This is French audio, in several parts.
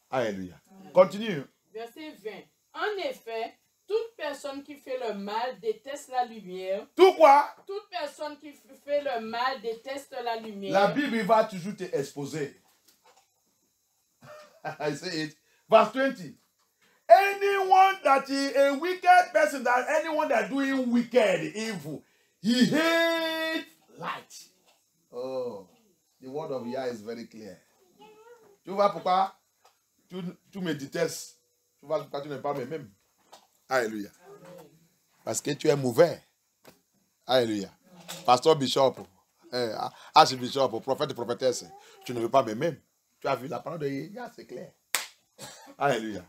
Alléluia. Continue. Verset 20. En effet, toute personne qui fait le mal déteste la lumière. Tout quoi? Toute personne qui fait le mal déteste la lumière. La Bible va toujours te exposer. I say it. Verse 20. Anyone that is a wicked person, that anyone that doing wicked, evil, he hates light. Oh, the word of Yah is very clear. Tu vois pourquoi tu me détestes? Tu vois pourquoi tu n'es pas même. Alléluia. Parce que tu es mauvais. Alléluia. Pasteur Bishop, Archbishop, prophète et prophétesse, tu ne veux pas m'aimer. Tu as vu la parole de Yah, c'est clair. Alléluia.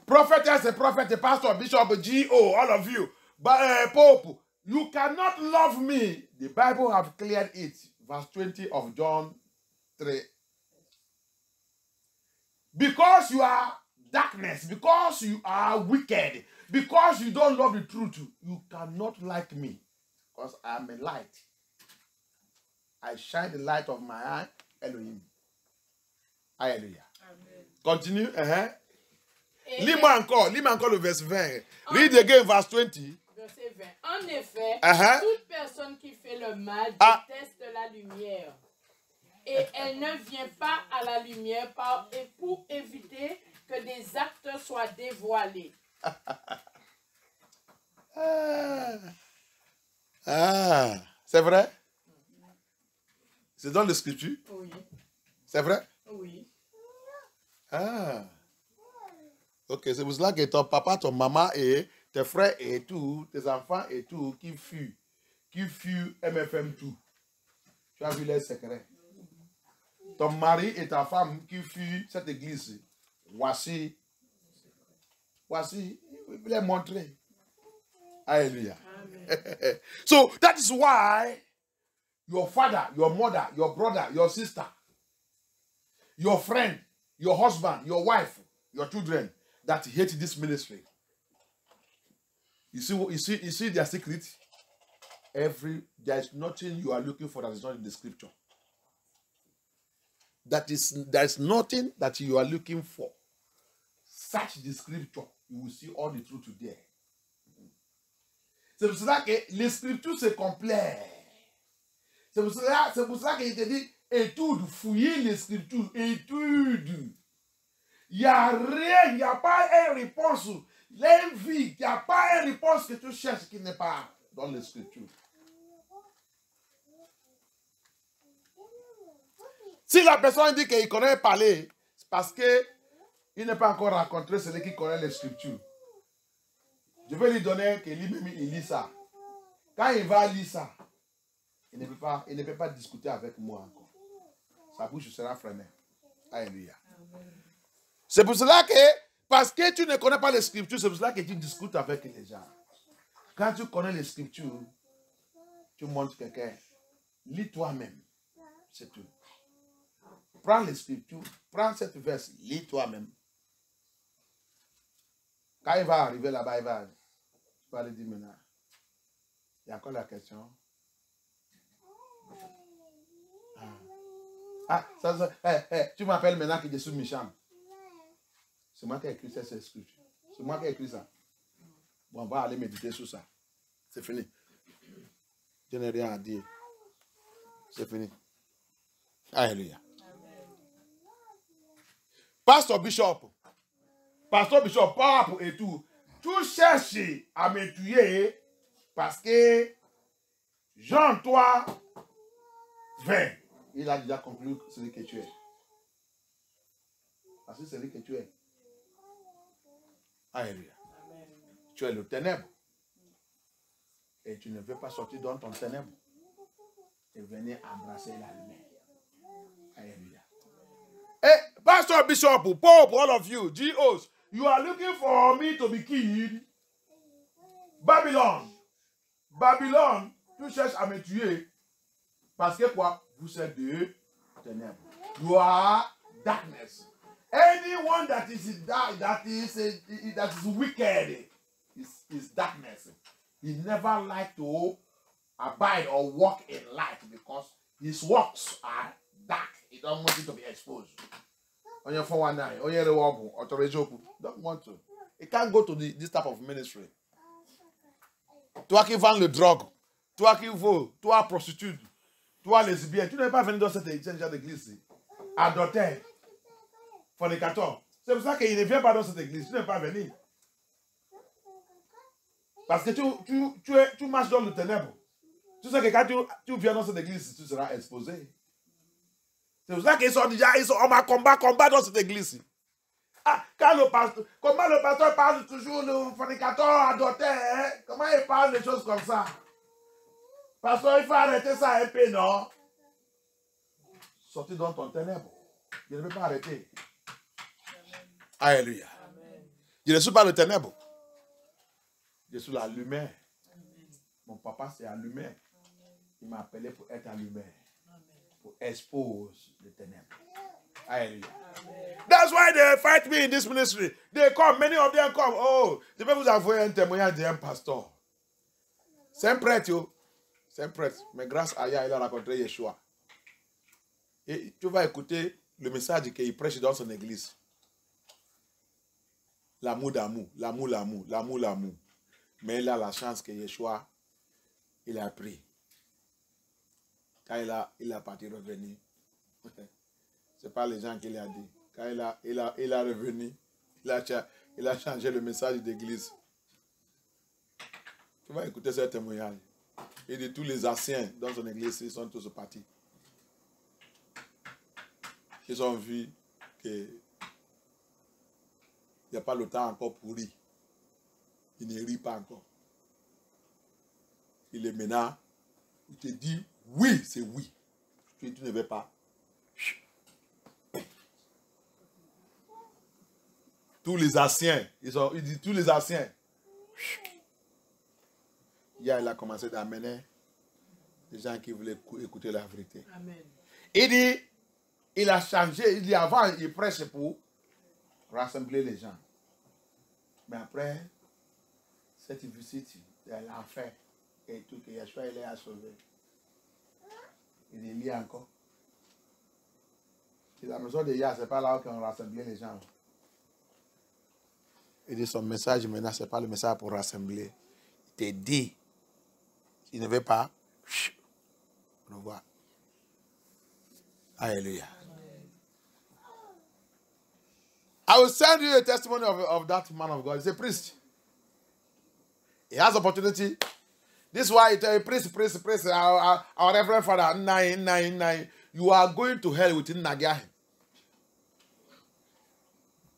Prophetess, prophet, pastor, bishop, G.O., all of you. But Pope, you cannot love me. The Bible have cleared it. Verse 20 of John 3. Because you are darkness, because you are wicked, because you don't love the truth, you cannot like me. Because I am a light. I shine the light of my eye, Elohim. Hallelujah. Amen. Continue. Lis-moi encore le verset 20. Read again verse 20. Verset 20. En effet, toute personne qui fait le mal déteste la lumière. Et elle ne vient pas à la lumière pour éviter que des actes soient dévoilés. C'est vrai? C'est dans les Scriptures? Oui. C'est vrai? Oui. Ok, c'est pour cela que ton papa, ton maman et tes frères et tout, tes enfants et tout, qui fuient MFM tout. Tu as vu les secrets. Ton mari et ta femme qui fuient cette église. Voici, il les montrer. Alléluia. So that is why your father, your mother, your brother, your sister, your friend, your husband, your wife, your children that hate this ministry. You see their secret? There is nothing you are looking for that is not in the scripture. There is nothing that you are looking for. Search the scripture, you will see all the truth there. C'est pour cela que les scriptures se complètent. C'est pour cela qu'il te dit étude, fouiller les scriptures, étude. Il n'y a rien, il n'y a pas une réponse. L'envie, il n'y a pas une réponse que tu cherches qui n'est pas dans les scriptures. Si la personne dit qu'il connaît parler, c'est parce qu'il n'est pas encore rencontré celui qui connaît les scriptures. Je vais lui donner que lui-même il lit ça. Quand il va lire ça, il ne peut pas discuter avec moi encore. Sa bouche sera freinée. Alléluia. C'est pour cela que, parce que tu ne connais pas les scriptures, c'est pour cela que tu discutes avec les gens. Quand tu connais les scriptures, tu montres quelqu'un. Lis toi-même. C'est tout. Prends les scriptures, prends cette verse, lis toi-même. Quand il va arriver là-bas, tu vas lui dire maintenant. Il y a encore la question. Tu m'appelles maintenant que je suis méchant. C'est moi qui ai écrit cette scripture. C'est moi qui ai écrit ça. Bon, on va aller méditer sur ça. C'est fini. Je n'ai rien à dire. C'est fini. Alléluia. Pasteur Bishop, pape et tout, tu cherches à me tuer parce que Jean 3, 20, il a déjà conclu celui que tu es. Parce que c'est celui que tu es. Alléluia. Tu es le ténèbre. Et tu ne veux pas sortir dans ton ténèbre. Et venir embrasser la lumière. Alléluia. Hey, Pastor Bishop, Pope, all of you, GOs, you are looking for me to be killed. Babylon, tu cherches à me tuer. Parce que quoi? Vous êtes de ténèbres. You are darkness. Anyone that is wicked is darkness. He never like to abide or walk in light because his works are dark. He don't want it to be exposed. on your 419, on your wobble, or to rejoku. Don't want to. You can't go to this type of ministry. Toi qui vends le drogue, toi qui vaux, toi prostitute, toi lesbienne, tu n'es pas venu dans cette genre d'église. Adultère, fornicateur. C'est pour ça qu'il ne vient pas dans cette église. Tu n'es pas venu. Parce que tu marches dans le ténèbre. Tu sais que quand tu viens dans cette église, tu seras exposé. C'est pour ça qu'ils sont déjà, on va combat dans cette église. Ah, comment le pasteur parle toujours de fornicateur, adultère, hein? Comment il parle de choses comme ça? Pasteur, il faut arrêter ça un peu, non? Sortir dans ton ténèbre. Je ne veux pas arrêter. Alléluia. Je ne suis pas le ténèbre. Je suis la lumière. Mon papa, c'est la lumière. Il m'a appelé pour être la lumière. Pour exposer les ténèbres. Hallelujah. That's why they fight me in this ministry. They come, many of them come. Oh, je vais vous envoyer un témoignage d'un pasteur. C'est un prêtre, yo. C'est un prêtre. Mais grâce à Yah, il a rencontré Yeshua. Et tu vas écouter le message qu'il prêche dans son église. L'amour d'amour, l'amour, l'amour, l'amour, l'amour. Mais il a la chance que Yeshua, il a pris. Quand il a parti revenir. Ce n'est pas les gens qui l'ont dit. Quand il a revenu, il a changé le message d'église. Tu vas écouter ce témoignage. Il dit tous les anciens dans son église, ils sont tous partis. Ils ont vu qu'il n'y a pas le temps encore pour rire. Il ne rit pas encore. Il est maintenant, il te dit oui, c'est oui. Tu ne veux pas. Tous les anciens, il dit tous les anciens. Hier, il a commencé d'amener les gens qui voulaient écouter la vérité. Amen. Il dit, il a changé, il dit avant, il prêche pour rassembler les gens. Mais après, cette visite, il a fait et tout, que Yeshua, il a sauvé. Il est lié encore. Et la maison de Yah, ce n'est pas là qu'on rassemblait les gens. Il dit son message maintenant, ce n'est pas le message pour rassembler. Il te dit, il ne veut pas, revoir. Alléluia. I will send you a testimony of that man of God. He's a priest. He has opportunity. This is why he tell you, priest, our Reverend Father, 999. You are going to hell with Nagahi.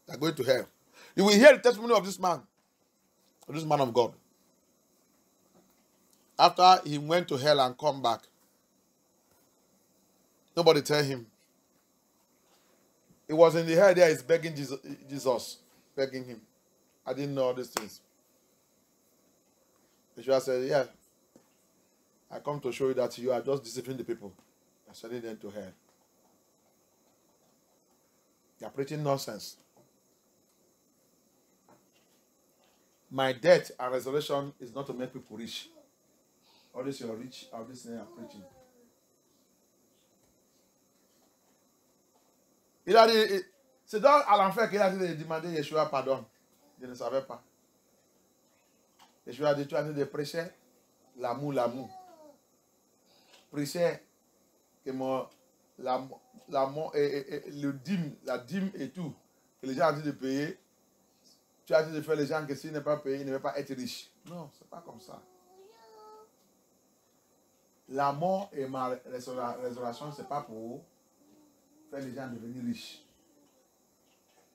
You are going to hell. You will hear the testimony of this man of God. After he went to hell and come back, nobody tell him. He was in the hell there, he's begging Jesus, begging him. I didn't know all these things. Yeshua said, yeah, I come to show you that you are just deceiving the people. You are sending them to hell. You are preaching nonsense. My death and resurrection is not to make people rich. All this you are rich, all this you are preaching. Il a dit, c'est dans à l'enfer qu'il a demandé Yeshua pardon. Je ne savais pas. Yeshua a dit, tu as dit de prêcher l'amour, l'amour. Prêcher que le dîme, la dîme et tout, que les gens ont dit de payer. Tu as dit de faire les gens que s'ils ne pas payé, ils ne vont pas être riches. Non, ce n'est pas comme ça. La mort et ma résurrection, ce n'est pas pour faire les gens devenir riches.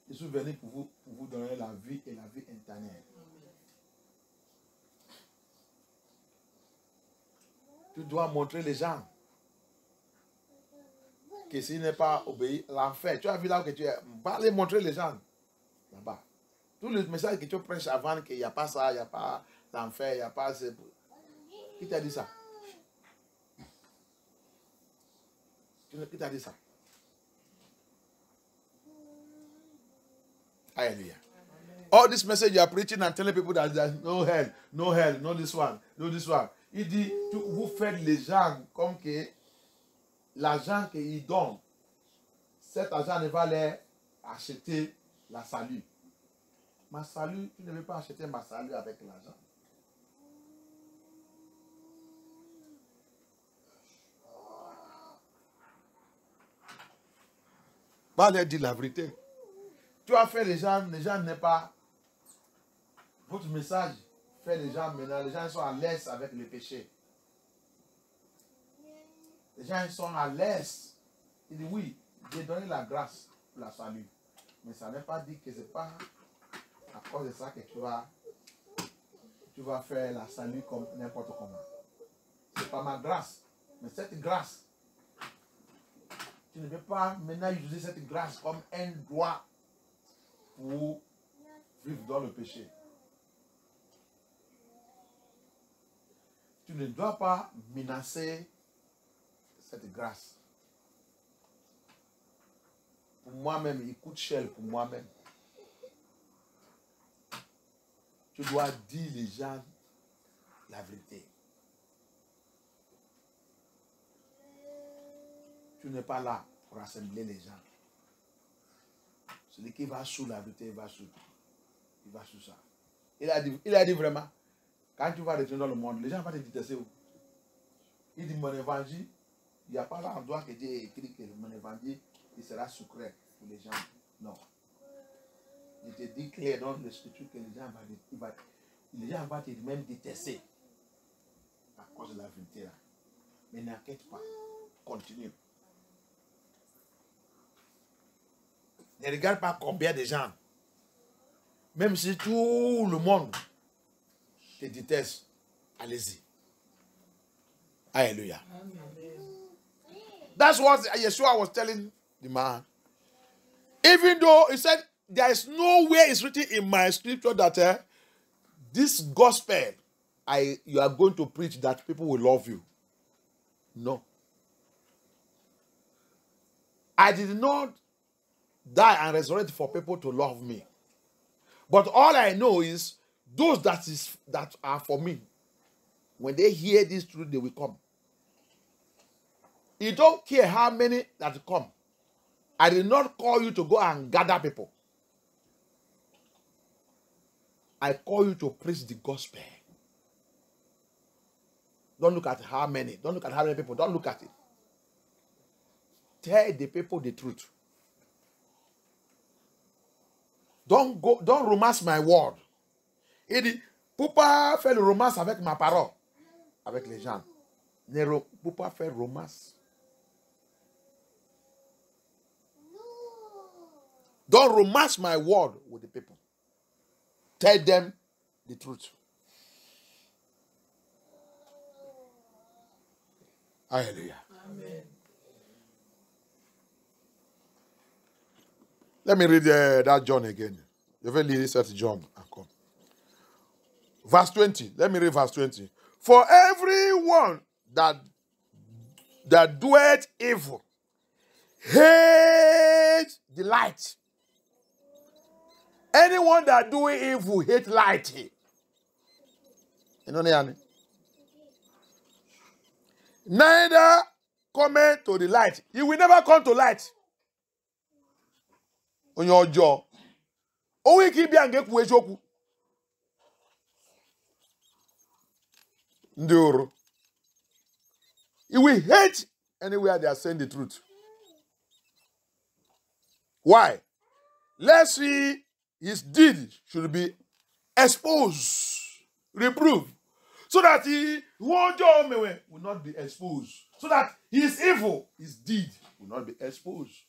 Je suis venu pour vous donner la vie et la vie éternelle. Tu dois montrer les gens que s'ils n'est pas obéi, l'enfer. Tu as vu là que tu es. Va aller montrer les gens là-bas. Tout le message que tu prêches avant qu'il n'y a pas ça, il n'y a pas l'enfer, il n'y a pas... Qui t'a dit ça? Qui t'a dit ça? Hallelujah. All this message you are preaching and telling people that there's no hell, no this one, no this one. Il dit, vous faites les gens comme que l'argent qu'ils donnent, cet argent ne va acheter la salut. Ma salut, tu ne veux pas acheter ma salut avec l'argent. Pas leur dire la vérité. Tu as fait les gens n'est pas. Votre message fait les gens maintenant, les gens sont à l'aise avec le péché. Les gens sont à l'aise. Ils disent oui, j'ai donné la grâce pour la salut. Mais ça ne veut pas dire que ce n'est pas à cause de ça que tu vas faire la salut comme n'importe comment. Ce n'est pas ma grâce. Mais cette grâce, tu ne peux pas maintenant utiliser cette grâce comme un droit pour vivre dans le péché. Tu ne dois pas menacer cette grâce. Pour moi-même, il coûte cher pour moi-même. Tu dois dire les gens la vérité. Tu n'es pas là pour assembler les gens. Celui qui va sous la vérité, il va sous ça. Il a dit vraiment, quand tu vas retourner dans le monde, les gens vont te détester. Il dit, mon évangile, il n'y a pas l'endroit que Dieu a écrit que mon évangile, il sera secret pour les gens. Non. Il te dit clair dans l'écriture que les gens vont te même détester à cause de la vérité là. Mais n'inquiète pas, continue. Ne regarde pas combien de gens, même si tout le monde te déteste, allez-y. Hallelujah. That's what Yeshua was telling the man. Even though he said, there is nowhere it's written in my scripture that this gospel you are going to preach that people will love you. No. I did not die and resurrect for people to love me. But all I know is those that are for me, when they hear this truth, they will come. You don't care how many that come. I did not call you to go and gather people. I call you to preach the gospel. Don't look at how many. Don't look at how many people. Don't look at it. Tell the people the truth. Don't romance my word. Il dit, pour pas faire le romance avec ma parole, avec les gens. Pour pas faire romance. Don't romance my word with the people. Tell them the truth. Hallelujah. Amen. Let me read that John again. Je vais lire cette John encore. Verse 20. Let me read verse 20. For everyone that doeth evil hates the light. Anyone that doeth evil hates light. You know, neither come to the light. He will never come to light. On your jaw. O we keep and get kuwejoku. Ndoro. He will hate anywhere they are saying the truth. Why? Let's see, his deed should be exposed, reproved, so that he will not be exposed. So that his evil, his deed will not be exposed.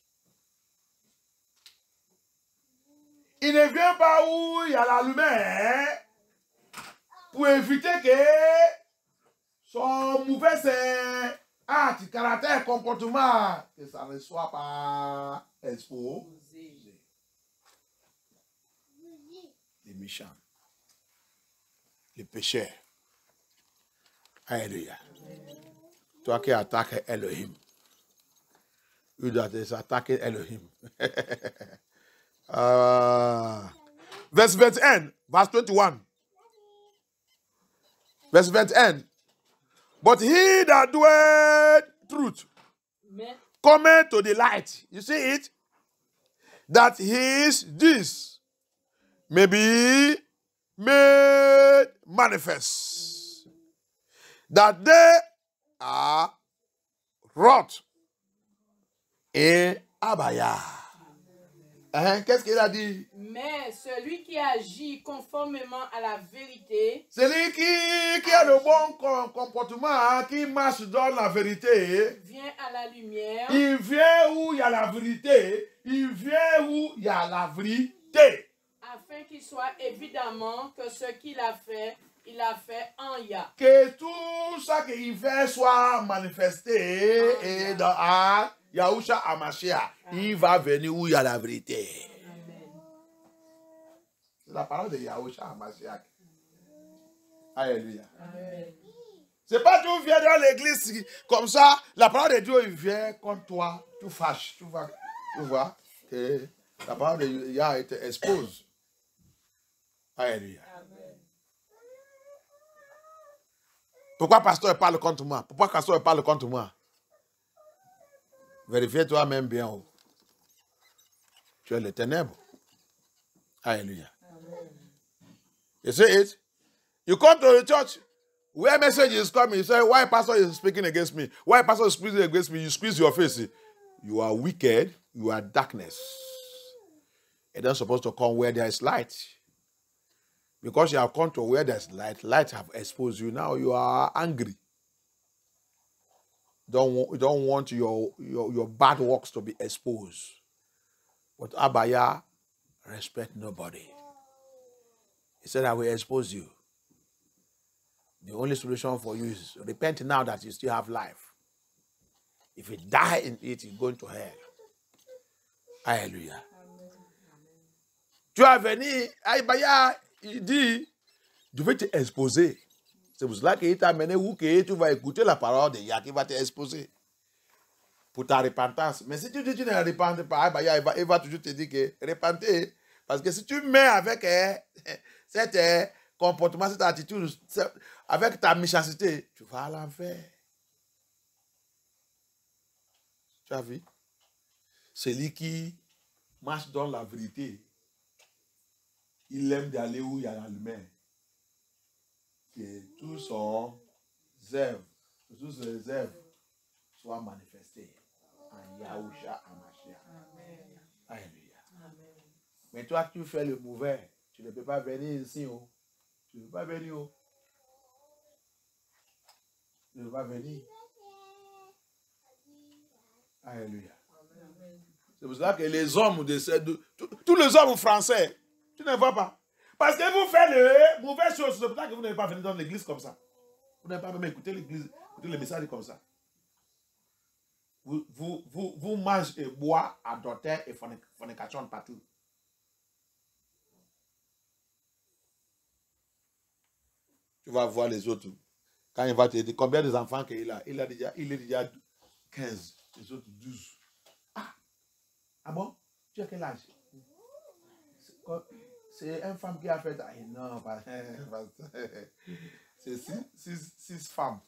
Il ne vient pas où il y a la lumière pour éviter que son mauvais acte, caractère, comportement, que ça ne soit pas exposé. Les méchants, les pécheurs. Alléluia. Toi qui attaques Elohim, tu dois attaquer Elohim. Verse 21, verse 21. Verse 21. But he that doeth truth cometh to the light. You see it? that his deeds may be made manifest, that they are wrought in Abaya. Qu'est-ce qu'il a dit? Mais celui qui agit conformément à la vérité, celui qui a le bon comportement, qui marche dans la vérité, vient à la lumière. Il vient où il y a la vérité. Il vient où il y a la vérité. Afin qu'il soit évidemment que ce qu'il a fait, il a fait en Yah. Que tout ça qu'il fait soit manifesté et dans Yahushua Hamashiach. Il va venir où il y a la vérité. C'est la parole de Yahushua Hamashiach. Alléluia. C'est pas tout vient dans l'église comme ça. La parole de Dieu, il vient contre toi. Tu fâches. Tu vois que la parole de Yah été expose. Alléluia. Pourquoi pasteur parle contre moi? Pourquoi pasteur parle contre moi? Vérifie toi-même bien. Tu es les ténèbres. Alléluia. You see it? You come to the church where message is coming. You say, why pastor is speaking against me? Why pastor is speaking against me? You squeeze your face. You are wicked. You are darkness. You're not supposed to come where there is light. Because you have come to where there is light, light have exposed you. Now you are angry. You don't want your bad works to be exposed. But Abaya respect nobody. He said, I will expose you. The only solution for you is repent now that you still have life. If you die in it, you're going to hell. Alléluia. Tu as venu, Abaya, il dit, je vais te exposer. C'est pour cela qu'il t'a amené où que tu vas écouter la parole de Yah qui va te exposer. Pour ta repentance. Mais si tu dis que tu ne repentes pas, Abaya, il va toujours te dire que repentez. Parce que si tu mets avec cet comportement, cette attitude, avec ta méchanceté, tu vas à l'enfer. Tu as vu? Celui qui marche dans la vérité, il aime d'aller où il y a la lumière. Que tous ses œuvres soient manifestées en Yahushua Hamashiach. Alléluia. Mais toi, tu fais le mauvais. Tu ne peux pas venir ici. Oh. Tu ne peux pas venir. Oh. Tu ne peux pas venir. Alléluia. C'est pour cela que les hommes tous les hommes français, tu ne vois pas. Parce que vous faites les mauvaises choses. C'est pour ça que vous n'avez pas venir dans l'église comme ça. Vous n'avez pas même écouté l'église, écouter les messages comme ça. Vous mangez et boivez, adultère et fornication partout. Tu vas voir les autres. Quand il va te dire combien d'enfants qu'il a, il est déjà 15, les autres 12. Ah bon? Tu as quel âge? C'est une femme qui a fait. Ah, non, c'est 6 femmes.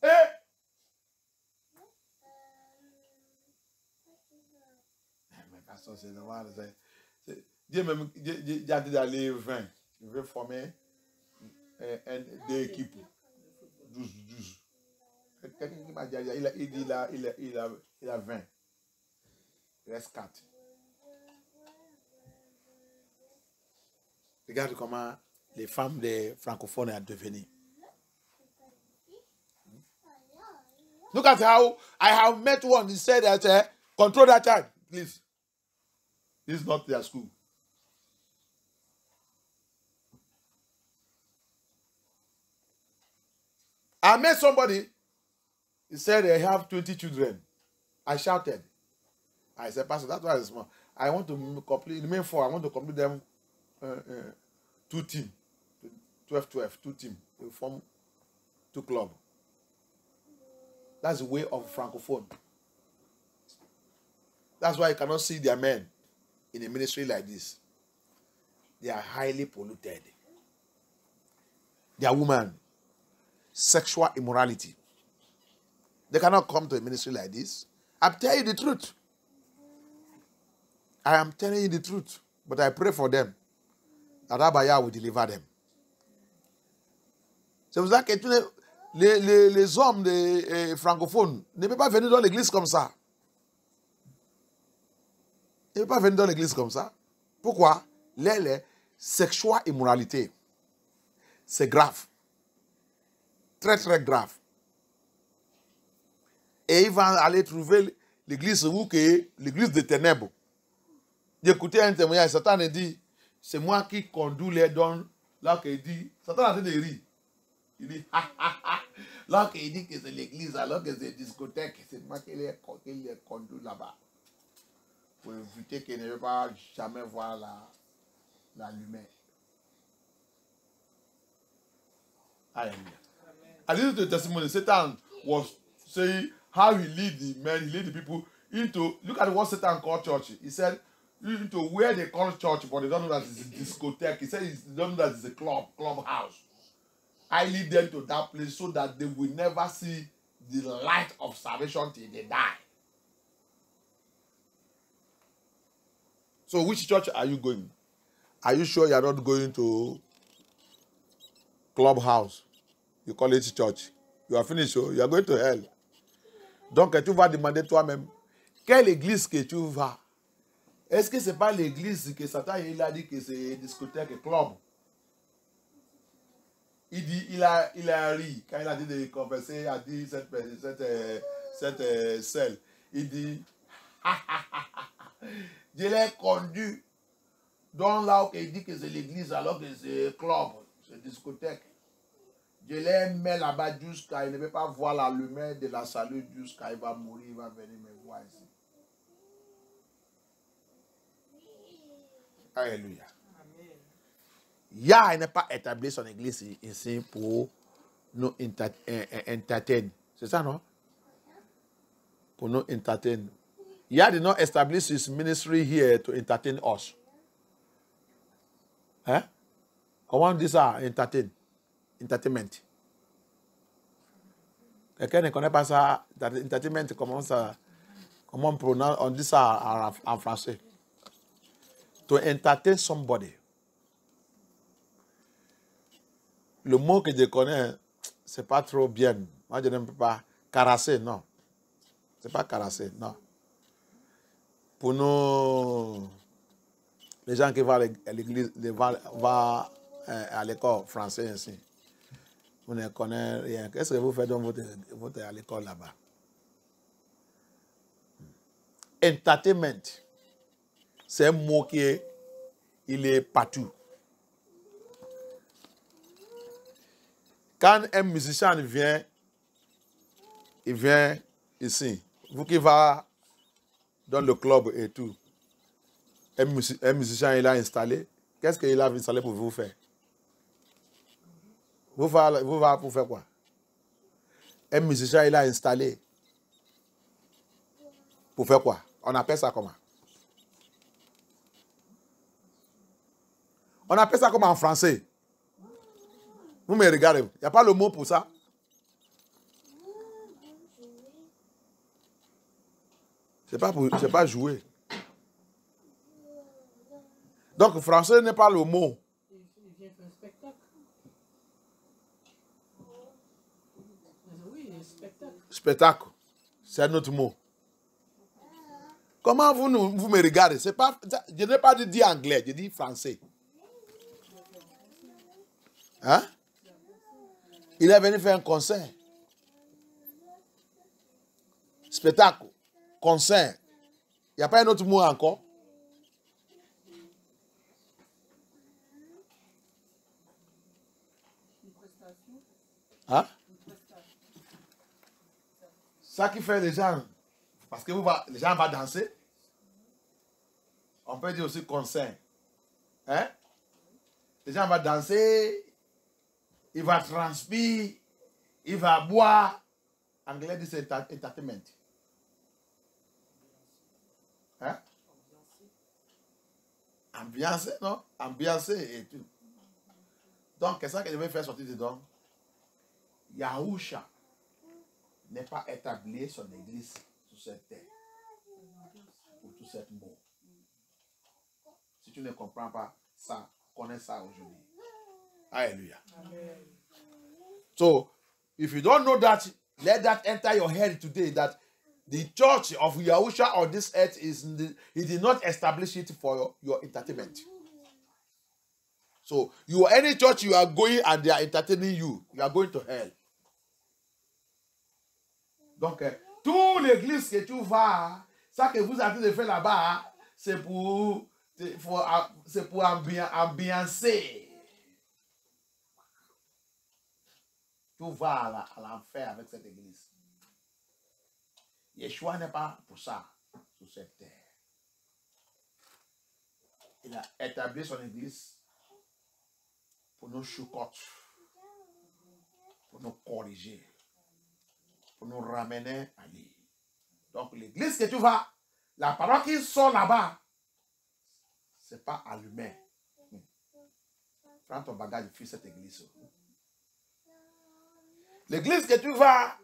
Eh! Mais pasteur, c'est normal. Dieu a dit d'aller 20. Il veut former deux équipes. 12. Quelqu'un qui m'a dit, il a 20. Il reste 4. Regarde comment les femmes des francophones sont devenues. Look at how I have met one. He said that control that child, please. This is not their school. I met somebody. He said they have 20 children. I shouted. I said, Pastor, that's why it's small. I want to complete, remain 4. I want to complete them 2 teams. 12, 2 teams. We form 2 clubs. That's the way of Francophone. That's why you cannot see their men in a ministry like this. They are highly polluted. Their women, sexual immorality. They cannot come to a ministry like this. I'm telling you the truth. I am telling you the truth. But I pray for them. That Abaya will deliver them. C'est pour ça que tous les hommes francophones ne peuvent pas venir dans l'église comme ça. Ils ne peuvent pas venir dans l'église comme ça. Pourquoi? Les sexual immoralité. C'est grave. Très, très grave. Et ils vont aller trouver l'église où que l'église des ténèbres. J'écoutais un témoignage, Satan a dit, c'est moi qui conduis les dons. Là qu'il dit, Satan a dit de rire. Il dit, là qu'il dit que c'est l'église, alors que c'est discothèque, c'est moi qui les conduis là-bas. Pour éviter qu'il ne va pas jamais voir la lumière. Hallelujah. I listened to the testimony. Satan was saying how he lead the men, he lead the people into, look at what Satan called church. He said, into where they call church, but they don't know that it's a discotheque. He said they don't know that it's a clubhouse. I lead them to that place so that they will never see the light of salvation till they die. So which church are you going? Are you sure you are not going to clubhouse? You call it church. You are finished, so you are going to hell. Donc tu vas demander toi-même, quelle église que tu vas? Est-ce que ce n'est pas l'église que Satan il a dit que c'est discothèque et club? Il dit, il a ri quand il a dit de converser, il a dit cette celle. Il dit, je l'ai conduit dans là où il dit que c'est l'église alors que c'est club, c'est discothèque. Je l'ai mis là-bas jusqu'à il ne peut pas voir la lumière de la salut jusqu'à il va mourir, il va venir me voir ici. Alléluia. Yah n'est pas établi son église ici pour nous entertain. C'est ça, non? Pour nous entertain. Yah did not establish his ministry here to entertain us. Hein? Comment on dit ça? Entertainment. Quelqu'un ne connaît pas ça? Entertainment, comment on dit ça en français? To entertain somebody. Le mot que je connais, c'est pas trop bien. Moi, je n'aime pas caresser, non. C'est pas caresser, non. Pour nous, les gens qui vont à l'église, vont à l'école française ici, vous ne connaissez rien. Qu'est-ce que vous faites dans votre à l'école là-bas? Entertainment, c'est un mot qui est partout. Quand un musicien vient, il vient ici. Vous qui va dans le club et tout, un musicien il a installé. Qu'est-ce qu'il a installé pour vous faire? Vous va pour faire quoi? Un musicien il a installé. Pour faire quoi? On appelle ça comment? On appelle ça comment en français? Vous me regardez, il n'y a pas le mot pour ça. C'est pas jouer. Donc, français n'est pas le mot. Spectacle. C'est un autre mot. Comment vous me regardez? Je n'ai pas dit anglais, je dis français. Hein? Il est venu faire un concert. Spectacle. Concert. Il n'y a pas un autre mot encore? Hein? Ça qui fait les gens, parce que les gens vont danser. On peut dire aussi concert. Hein? Les gens vont danser, il va transpirer, il va boire. Anglais dit c'est entertainment. Hein? Ambiancer, non? Ambiancer et tout. Donc, qu'est-ce que je vais faire sortir dedans? Yahusha n'est pas établi son église sur cette terre. Pour tout ce mot. Si tu ne comprends pas ça, connais ça aujourd'hui. Hallelujah. Amen. So, if you don't know that, let that enter your head today that the church of Yahusha on this earth he did not establish it for your entertainment. So, any church you are going and they are entertaining you, you are going to hell. Donc, toute l'église que tu vas, ça que vous avez de faire là-bas, c'est pour ambiancer. Tu vas à l'enfer avec cette église. Yeshua n'est pas pour ça sur cette terre. Il a établi son église pour nous choucoter, pour nous corriger, pour nous ramener à lui. Donc l'église que tu vas, la parole qui sort là-bas, c'est pas à l'humain. Prends ton bagage et fuis cette église. L'église que tu vas,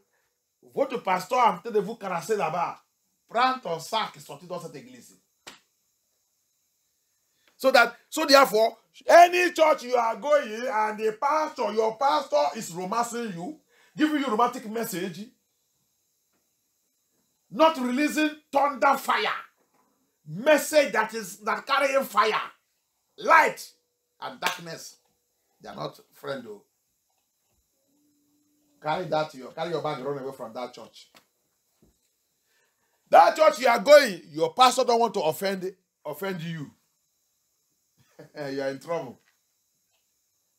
votre pasteur est en train de vous caresser là-bas. Prends ton sac et sortis dans cette église. So therefore, any church you are going and your pastor is romancing you, giving you romantic message, not releasing thunder fire, message that carrying fire, light and darkness, they are not friends. Carry your bag, run away from that church. That church you are going, your pastor don't want to offend you. You are in trouble.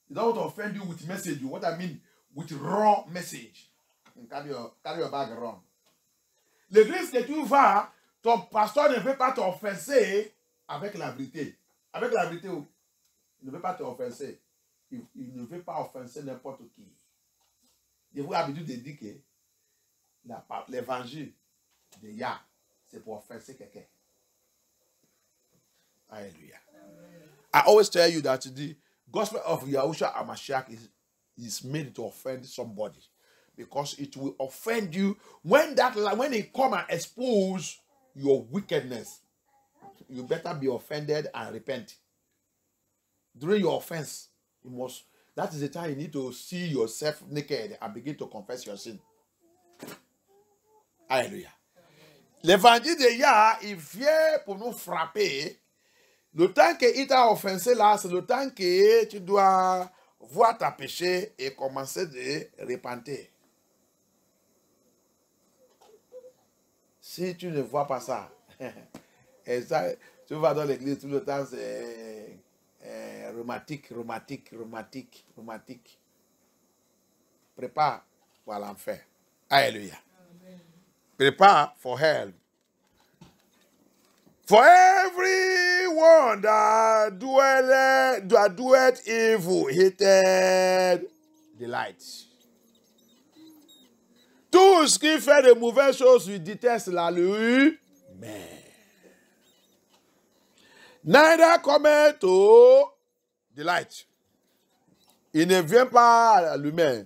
He don't want to offend you with message. What I mean, with raw message. And carry your bag around. L'église que tu vas, ton pasteur ne veut pas t'offenser avec la vérité. Avec la vérité, il ne veut pas t'offenser. Il ne veut pas offenser n'importe qui. Je vous l'habitude de dire que l'évangile de Yah, c'est pour offenser quelqu'un. Hallelujah. I always tell you that the gospel of Yahushua HaMashiach is made to offend somebody. Because it will offend you when it come and expose your wickedness. You better be offended and repent. During your offense, that is the time you need to see yourself naked and begin to confess your sin. Alléluia. L'évangile de Yah, il vient pour nous frapper. Le temps qu'il t'a offensé là, c'est le temps que tu dois voir ta péché et commencer de repentir. Si tu ne vois pas ça, et ça tu vas dans l'église tout le temps, c'est rhumatique. Prépare pour l'enfer. Alléluia. Prepare for hell. For everyone that doeth evil hated the light. Tout ce qui fait de mauvaises choses, il déteste la lumière. Neither come to the light. Il ne vient pas à la lumière,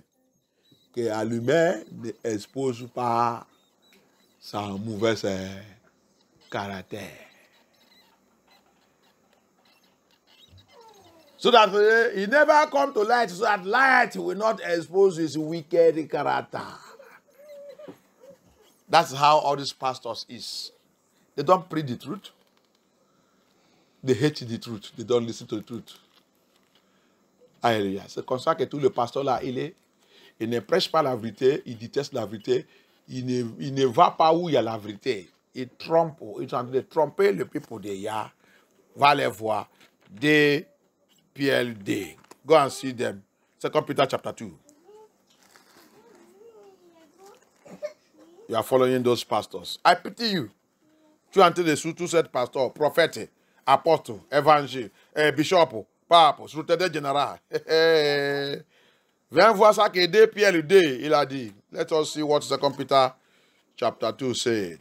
que la lumière n'expose pas son mauvais caractère. So that he never come to light, so that light will not expose his wicked character. That's how all these pastors is. They don't preach the truth. They hate the truth. They don't listen to the truth. Alléluia. C'est comme ça que tout le pasteur là, il ne prêche pas la vérité, il déteste la vérité, il ne va pas où il y a la vérité. Il trompe, il est en train de tromper le peuple de Yah. Va les voir. DPLD. Go and see them. 2 Peter chapter 2. You are following those pastors. I pity you. Tu es en train de surtout cette pasteur, prophète, apôtre, évangile, bishop, pape, secrétaire général. Viens voir ça que DPLD, il a dit. Let us see what 2 Peter chapter 2 said.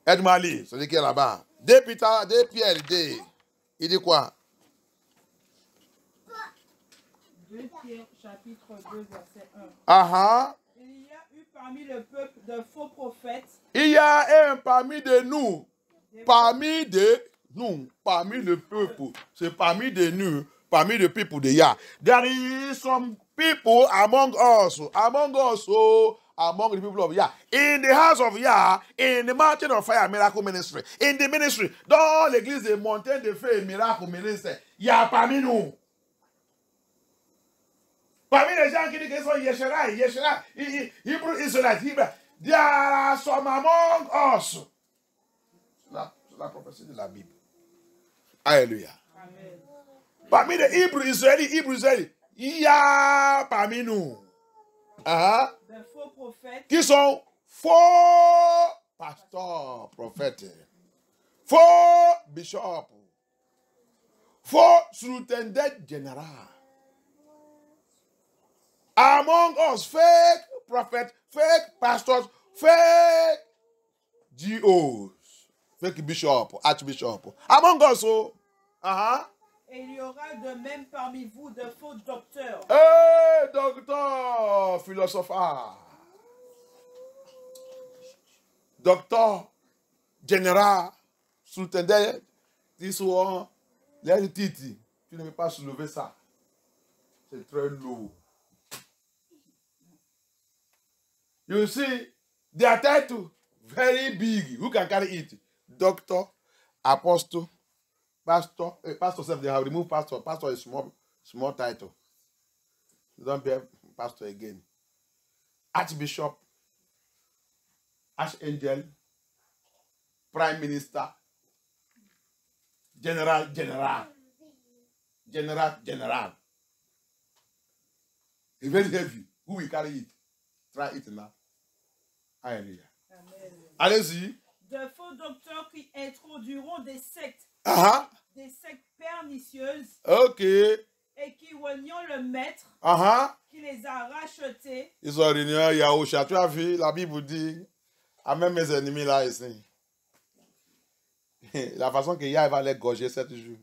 Aide-moi à lire, c'est qui est là-bas. DPLD, il dit quoi? 2 Pierre chapitre 2 verset 1. Ah. Il y a eu parmi le peuple de faux prophètes. Il y a un parmi de nous, parmi de nous, parmi le peuple, c'est parmi de nous, parmi the people de Yah. There is some people among us, among the people of Yah, in the house of Yah, in the mountain of fire miracle ministry, in the ministry, dans l'église de montagne de feu et miracle ministry, il y a parmi nous. Parmi les gens qui disent qu'ils sont Yeshua, Hebrew Israelites, there are some among us. C'est la prophétie de la Bible. Alléluia. Amen. Parmi les Hébreux Israélites, il y a parmi nous De faux prophètes qui sont faux pasteurs, prophètes, faux bishops, faux superintendents généraux. Among us, fake prophets, fake pastors, fake GOs, fake bishops, archbishops. Among us, Et il y aura de même parmi vous de faux docteurs. Docteur, philosophe, docteur, général, sous-tendant, ils sont les titres. Tu ne peux pas soulever ça. C'est très lourd. You see, their title very big. Who can carry it? Doctor, apostle, pastor. Pastor said they have removed pastor. Pastor is small title. You don't bear pastor again. Archbishop, archangel, prime minister, general. It's very heavy. Who will carry it? Try it now. Alléluia. Allez-y. De faux docteurs qui introduiront des sectes. Des sectes pernicieuses. Ok. Et qui reniant le maître. Qui les a rachetés. Ils ont renié Yahusha. Tu as vu, la Bible dit, à même mes ennemis là ici. La façon que Yah va les gorger 7 jours.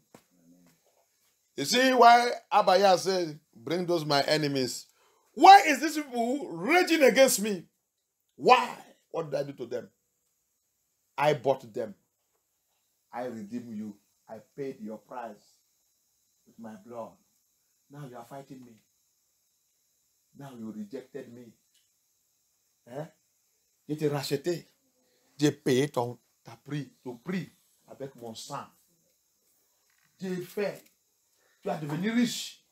You see why Abaya said, bring those my enemies. Why is these people raging against me? Why? What did I do to them? I bought them. I redeemed you. I paid your price with my blood. Now you are fighting me. Now you rejected me. J'ai été racheté. J'ai payé ton prix avec mon sang. J'ai fait. Tu as devenu riche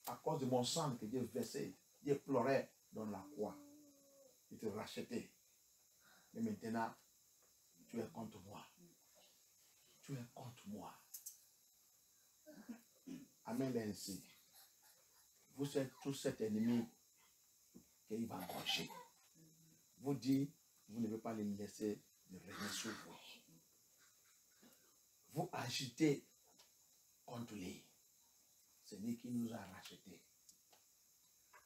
à cause de mon sang que j'ai versé. J'ai pleuré dans la croix. J'ai été racheté. Mais maintenant, tu es contre moi. Tu es contre moi. Amen ainsi. Vous êtes tous cet ennemi qu'il va gorger. Vous dites, vous ne pouvez pas les laisser de régner sur vous. Vous agitez contre lui. C'est lui qui nous a rachetés.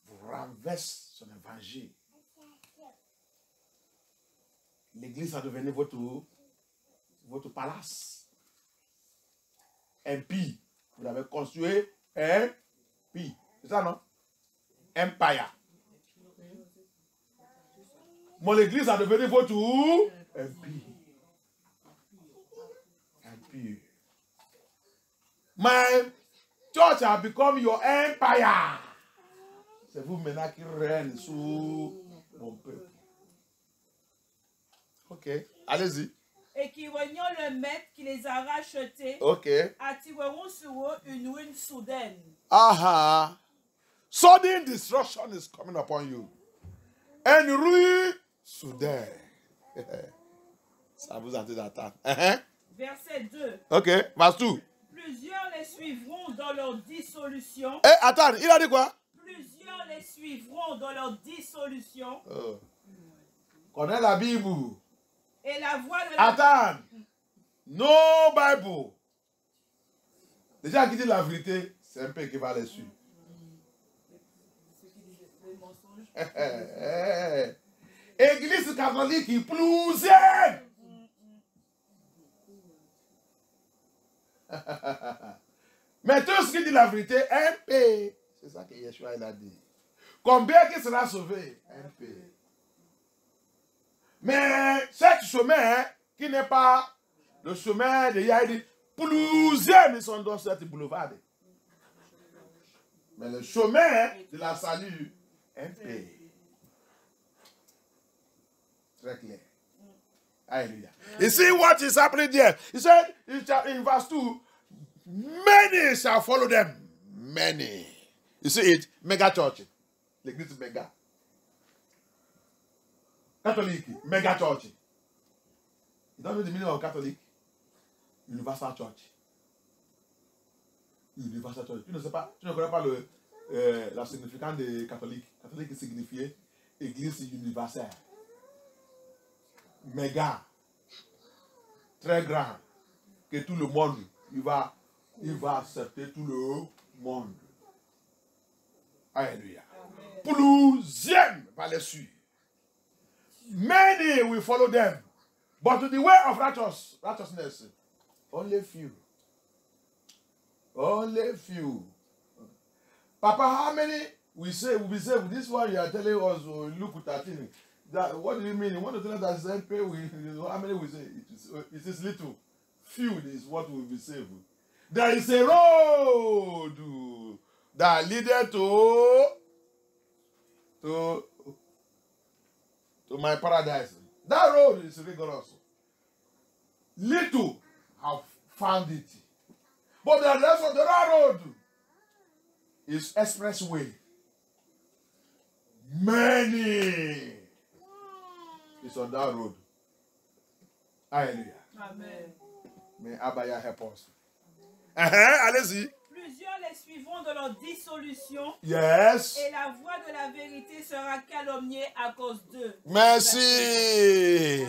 Vous renversez son évangile. L'église a devenu votre palace. Un pays. Vous avez construit un pays. C'est ça, non? Empire. Mon église a devenu votre pays. Un pays. My church has become your empire. C'est vous maintenant qui règne sous mon peuple. Ok, allez-y. Et qui reniant le maître qui les a rachetés, attireront sur eux une ruine soudaine. Sudden destruction is coming upon you. Une ruine soudaine. Ça vous a dit d'attendre. Verset 2. Ok, verset 2. Plusieurs les suivront dans leur dissolution. Attends, il a dit quoi? Plusieurs les suivront dans leur dissolution. Connais la Bible. Et la voix de Attends. No Bible. Déjà qui dit la vérité, c'est un peu qui va les suivre. Église catholique plusieurs. Mais tout ce qui dit la vérité, un peu. C'est ça que Yeshua il a dit. Combien qui sera sauvé? Un peu. Mais ce chemin qui n'est pas le chemin de Yahdi, Plusieurs ne sont dans cette boulevard. Mais le chemin de la salut est paix. Très clair. Hallelujah. You see what is happening there? He said in verse 2, many shall follow them. Many. You see it? Mega church. L'église méga. Catholic. Mega church. You don't know the meaning of Catholic? Universal church. Universal church. Tu ne sais pas, tu ne connais pas la significance de catholique. Catholique signifie église universelle. Méga. Très grand. Que tout le monde, il va accepter tout le monde. Alléluia. Plusieurs va les suivre. Many will follow them. But to the way of righteousness, only few. Only few. Papa, how many we say will be saved? This one you are telling us, look at 13. What do you mean? You want to tell us that same pay? How many we say? It is little. Few is what will be saved. There is a road that leaded to my paradise. That road is rigorous. Little have found it. But the rest of the road is expressway. Many is on that road. Hallelujah. Amen. May Abaya help us. Allez-y. Plusieurs les suivront de leur dissolution. Yes. Et la voix de la vérité sera calomniée à cause d'eux. Merci.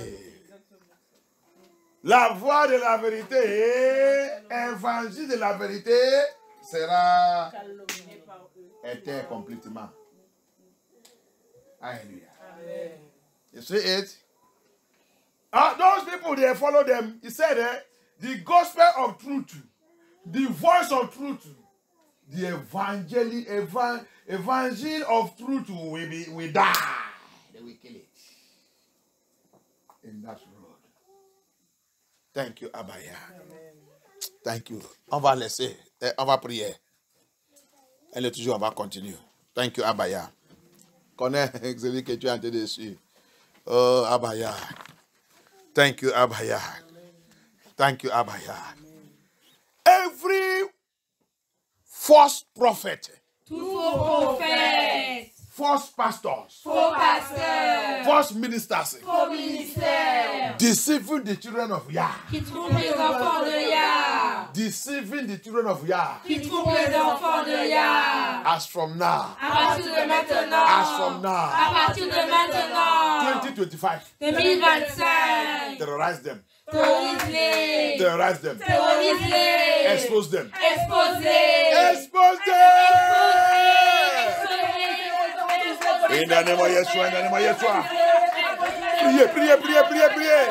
La voix de la vérité, évangile de la vérité sera éteint complètement. Hallelujah. Amen. You see it? Those people, they follow them. He said, the gospel of truth, the voice of truth, the evangel of truth will die. They will kill it. In that road. Thank you, Abaya. Thank you. On va laisser. On va prier. Elle est toujours, on va continuer. Thank you, Abaya. Connais celui que tu es en train de suivre. Oh, Abaya. Thank you, Abaya. Thank you, Abaya. Every false prophet, false pastors, false ministers, deceiving the children of Yah, deceiving the children of Yah, as from now, as from now, 2025, terrorize them. Terrorize them. Expose them. Expose them. In the name of Yeshua, in the name of Yeshua. Priez.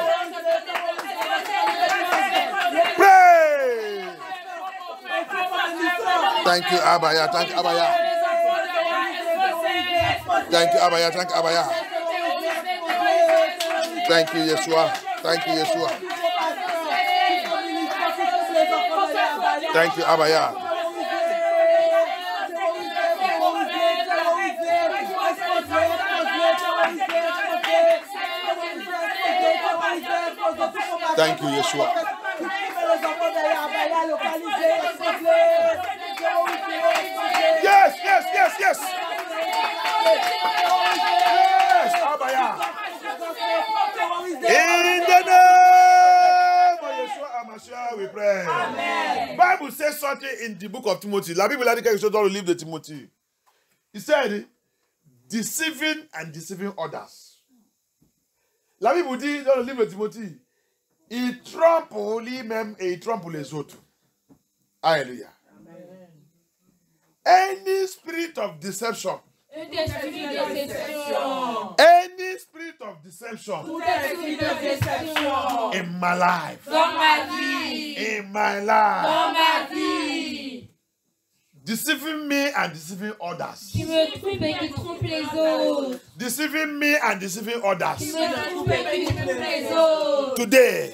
Pray. Thank you, Abaya. Thank you, Abaya. Thank you, Abaya. Thank you, Abaya. Thank you, Yeshua. Thank you, Yeshua. Thank you, Abaya. Thank you, Yeshua. Yes. Yes, Abaya. In the name of Yeshua HaMashiach, we pray. Amen. Bible says something in the book of Timothy. La Bible a dit quelque chose dans le livre de Timothy. He said, deceiving and deceiving others. La Bible dit dans le livre de Timothy, il trompe lui-même et il trompe les autres. Alléluia. Amen. Any spirit of deception. Any spirit of deception in my life, in my life, deceiving me and deceiving others, deceiving me and deceiving others, today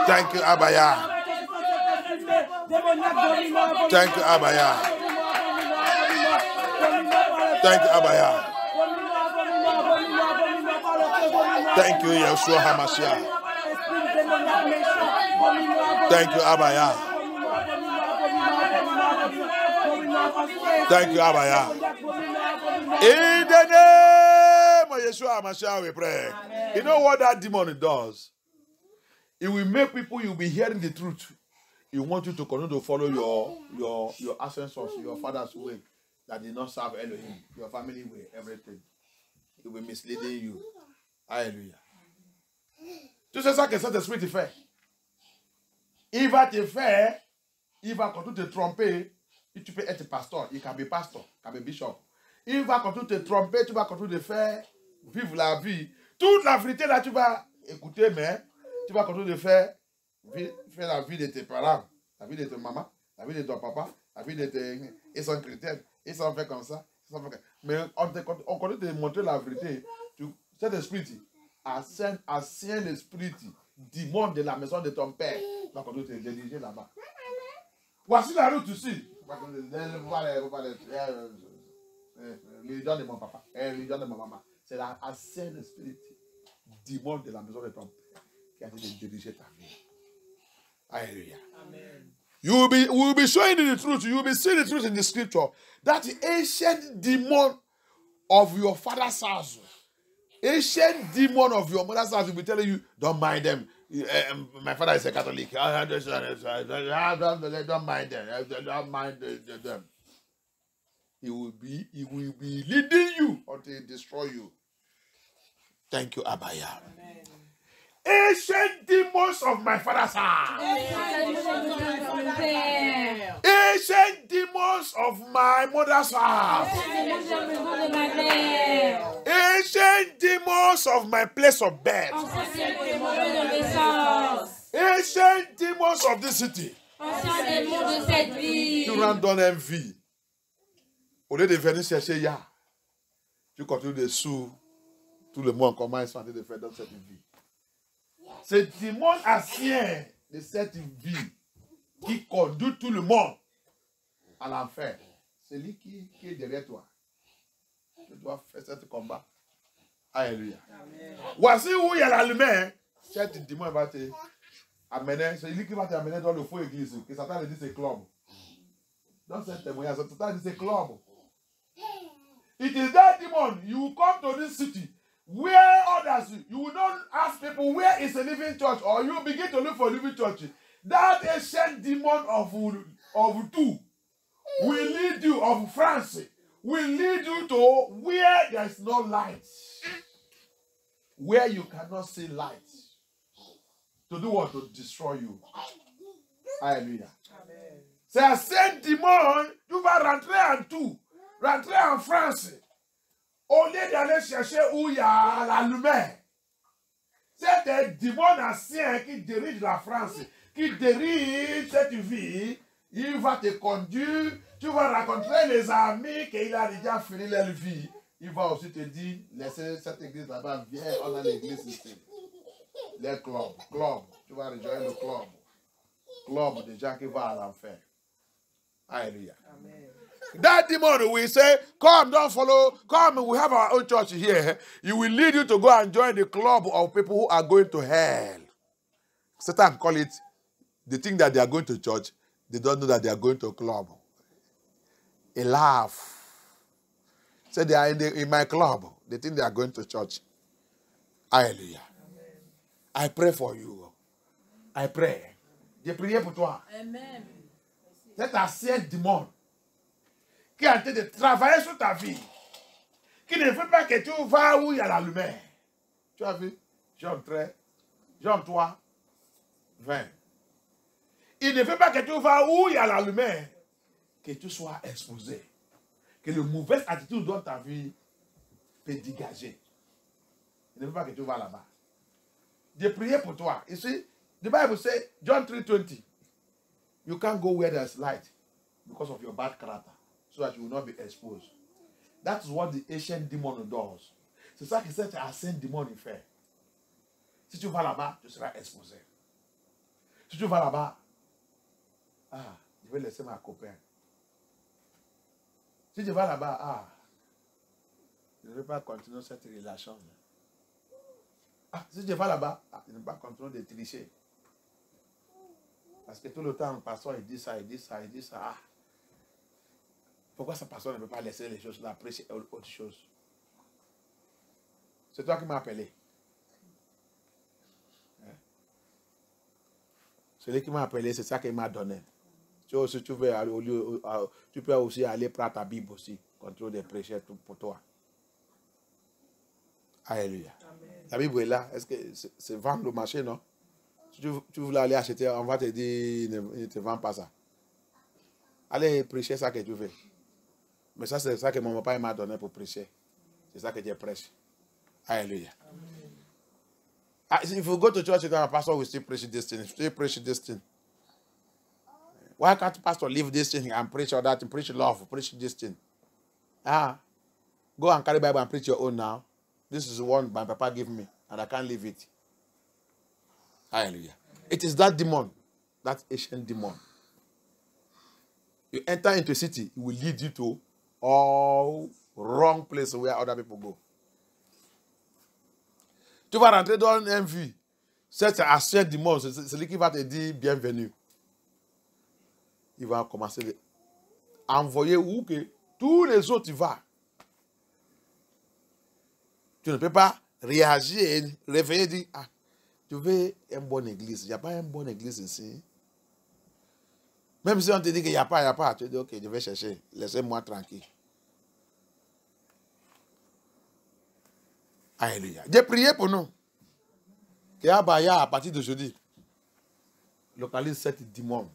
Thank you, Abaya. Thank you, Abaya. Thank you, Abaya. Thank you, Yeshua HaMashiach. Thank you, Abaya. Thank you, Abaya. In the name of Yeshua HaMashiach, we pray. Amen. You know what that demon does? It will make people, you'll be hearing the truth. It want you to continue to follow your ancestors, your father's way, that did not serve Elohim, your family way, everything. It will be misleading you. Hallelujah. Tu sais ça que cet esprit te fait. Il va te faire, il va continuer de te tromper. Et tu peux être pasteur, il can be pastor, can be bishop. Il va continuer de te tromper, tu vas continuer de faire, vivre la vie. Toute la vérité là, tu vas écouter, mais tu vas continuer de faire la vie de tes parents, la vie de ta maman, la vie de ton papa, la vie de tes... Ils sont chrétiens, ils sont fait comme ça. Mais on continue de te montrer la vérité. Cet esprit, ancien esprit, démon de la maison de ton père, va continuer de te diriger là-bas. Voici la route ici. Religion de mon papa, religion de ma maman. C'est l'ancien esprit, démon de la maison de ton père, qui a été de diriger ta vie. Hallelujah. Amen. You will be showing you the truth. You will be seeing the truth in the scripture. That ancient demon of your father's house, ancient demon of your mother's house will be telling you, don't mind them. My father is a Catholic. Don't mind them. Don't mind them. He will be leading you until he destroy you. Thank you, Abaya. Amen. Ancient demons of my father's house. Ancient demons of my mother's house. Ancient demons of my place of birth. Ancient demons of this city. Tu rentres dans la vie. Au lieu de venir chercher ya, tu continues de sous tout le monde comment ils sont en train de faire dans cette vie. Ce démon ancien de cette vie qui conduit tout le monde à l'enfer, c'est lui qui est derrière toi. Tu dois faire ce combat. Alléluia. Voici où il y a la lumière. Cet démon va te amener, c'est lui qui va t'amener dans le faux église. Que Satan dit c'est club. Dans ce témoignage, Satan dit c'est club. It is that demon. You come to this city. Where others, you will not ask people where is a living church, or you begin to look for a living church. That ancient demon of two will lead you, of France, will lead you to where there is no light, where you cannot see light. To do what? To destroy you. Hallelujah. C'est un saint démon, tu vas rentrer en tout, rentrer en France. Au lieu d'aller chercher où il y a la lumière, c'est un démon ancien qui dirige la France, qui dirige cette vie. Il va te conduire, tu vas rencontrer les amis qu'il a déjà fini leur vie. Il va aussi te dire, laissez cette église là-bas, viens, on a l'église ici. Les clubs, tu vas rejoindre le club de gens qui vont à l'enfer. Alléluia. Amen. That demon will say, come, don't follow, come, we have our own church here. He will lead you to go and join the club of people who are going to hell. Satan call it, they think that they are going to church, they don't know that they are going to a club. A laugh. Say they are in my club, they think they are going to church. Hallelujah. Amen. I pray for you. I pray. J'ai prié pour toi. Amen. Cet ancien démon qui est en train de travailler sur ta vie, qui ne veut pas que tu vas où il y a la lumière. Tu as vu? Jean 3, 20. Il ne veut pas que tu vas où il y a la lumière, que tu sois exposé. Que la mauvaise attitude dans ta vie peut dégager. Il ne veut pas que tu vas là-bas. J'ai prié pour toi. Ici, the Bible says, John 3:20, you can't go where there's light because of your bad character, so that you will not be exposed. That's what the ancient demon does. C'est ça que cet ancien démon fait. Si tu vas là-bas, tu seras exposé. Si tu vas là-bas, je vais laisser ma copain. Si tu vas là-bas, je ne vais pas continuer cette relation. Si tu vas là-bas, je ne vais pas continuer de tricher. Parce que tout le temps, le pasteur, il dit ça, il dit ça, il dit ça. Pourquoi ce pasteur ne peut pas laisser les choses là, prêcher autre chose? C'est toi qui m'as appelé. Celui qui m'a appelé, c'est ça qu'il m'a donné. Si tu veux aller au lieu, tu peux aussi aller prendre ta Bible aussi. Contrôle des prêcheurs pour toi. Alléluia. Amen. La Bible est là. Est-ce que c'est vendre le marché, non? Si tu voulais aller acheter, on va te dire, ne te vends pas ça. Allez prêcher ça que tu veux. Mais ça, c'est ça que mon papa m'a donné pour prêcher. C'est ça que je prêche. Alléluia. If you go to church, the pastor will still preach this thing. Still preach this thing. Why can't the pastor leave this thing and preach all that and preach love, preach this thing? Go and carry the Bible and preach your own now. This is the one my papa gave me, and I can't leave it. Hallelujah. It is that demon, that ancient demon. You enter into a city, it will lead you to all wrong places where other people go. Tu vas rentrer dans une vie. C'est un ancien démon, c'est celui qui va te dire bienvenue. Il va commencer à envoyer où que tous les autres y vont. Tu ne peux pas réagir, réveiller et dire, tu veux une bonne église. Il n'y a pas une bonne église ici. Même si on te dit qu'il n'y a pas, tu dis, ok, je vais chercher. Laissez-moi tranquille. Alléluia. J'ai prié pour nous. Que Abaya, à partir d'aujourd'hui, localise cette démon.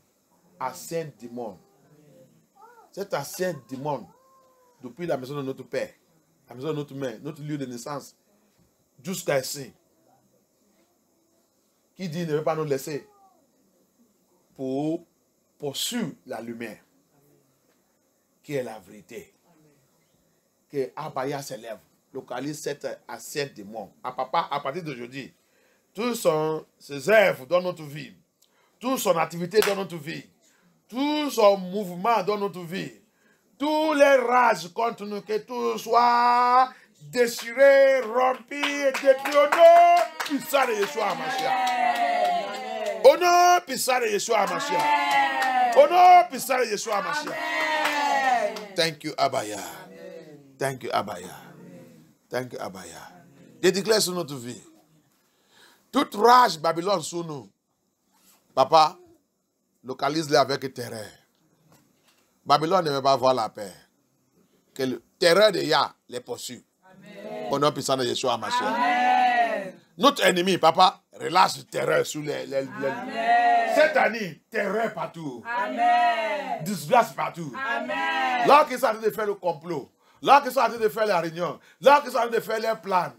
Ancien démon. Cet ancien démon, depuis la maison de notre père, la maison de notre mère, notre lieu de naissance, jusqu'à ici, qui dit ne veut pas nous laisser pour poursuivre la lumière, qui est la vérité. Que Abaya s'élève. Localise cet ancien démon. À partir d'aujourd'hui, toutes ses œuvres dans notre vie, toute son activité dans notre vie, tout son mouvement dans notre vie, tous les rages contre nous, que tout soit déchiré, rompu et détruit au nom puissant de Yeshua HaMashiach. Au nom puissant de Yeshua HaMashiach. Au nom puissant de Yeshua HaMashiach. Thank you, Abaya. Thank you, Abaya. Thank you, Abaya. Je déclare sur notre vie. Toute rage Babylone sur nous. Papa, localise-les avec terreur. Babylone ne veut pas voir la paix. Que le terreur de Yah les poursuit. Au nom puissant de Yeshua HaMashiach. Notre ennemi, papa, relâche le terreur sur les cette année, terreur partout. Amen. Disgrâce partout. Amen. Là qu'ils sont en train de faire le complot. Là qu'ils sont en train de faire la réunion. Là qu'ils sont en train de faire les plans.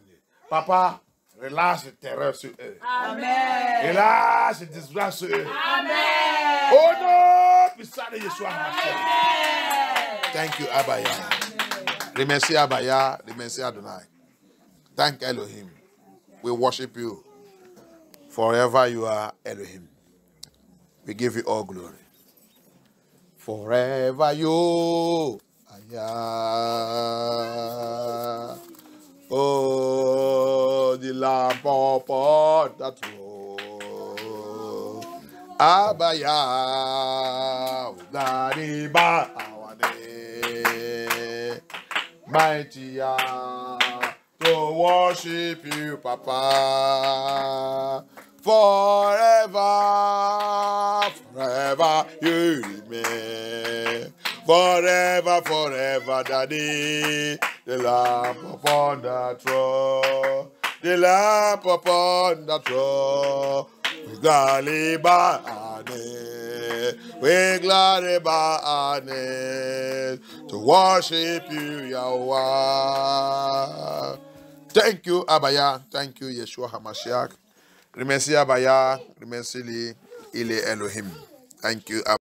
Papa, relâche le terreur sur eux. Amen. Relâche le disgrâce sur eux. Amen. Au nom puissant de Yeshua HaMashiach. Thank you, Abaya. Remercie Abaya. Remercie Adonai. Thank Elohim. We worship you. Forever you are Elohim. We give you all glory. Forever you are. Oh, the lamp upon the throne. Abaya, Udariba, our name. Mighty to worship you, Papa. Forever, forever you remain. Forever, forever, Daddy. The lamp upon the throne. The lamp upon the throne. We gladly bow our knees. We gladly bow our knees to worship you, Yahweh. Thank you, Abaya. Thank you, Yeshua HaMashiach. Remercie Abaya. Remercie lui. Il est Elohim. Thank you, Abaya.